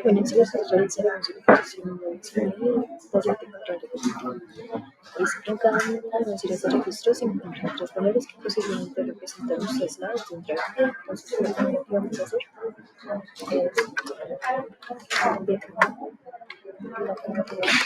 Bueno, si gustas realizar una solicitud de CNI, estás identificando en cada una serie de registros se encuentran tres valores que posiblemente representan los traslados de un tráfico. Entonces, lo primero que vamos a hacer es determinar la cantidad de tren.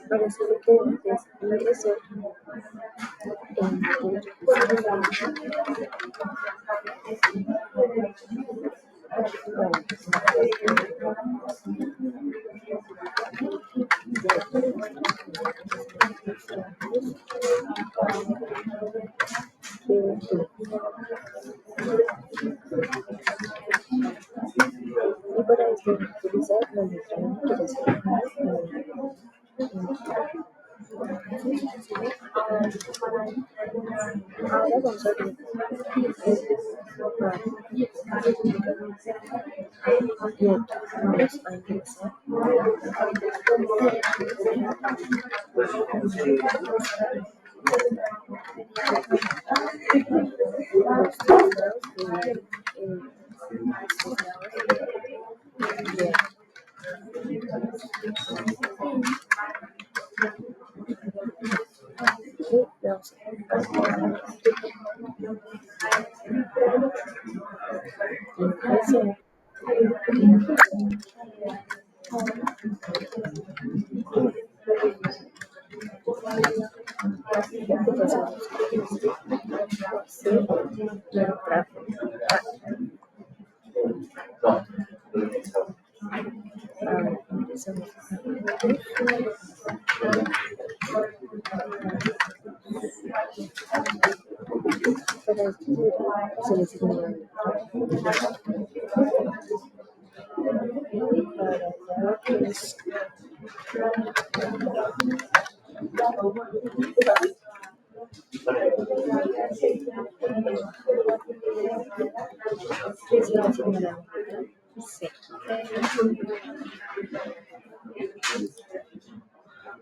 Para hacer ustedes ingresar en el y para esto utilizar la letra que ya se ahora vamos a ver y vamos a ingresar los traslados de vamos a ingresar para se les ignora para que es se les ignora sí.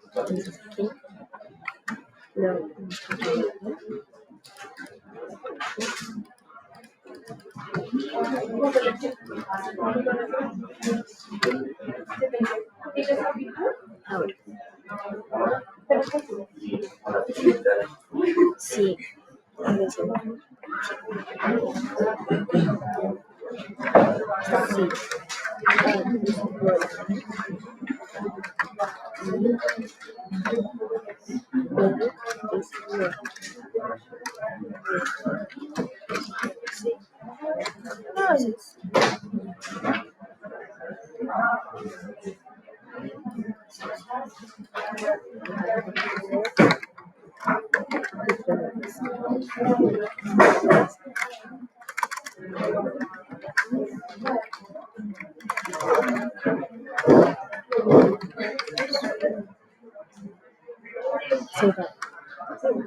Entonces aquí lo ahora sí ingresamos sí entonces, se va para saber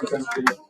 quién es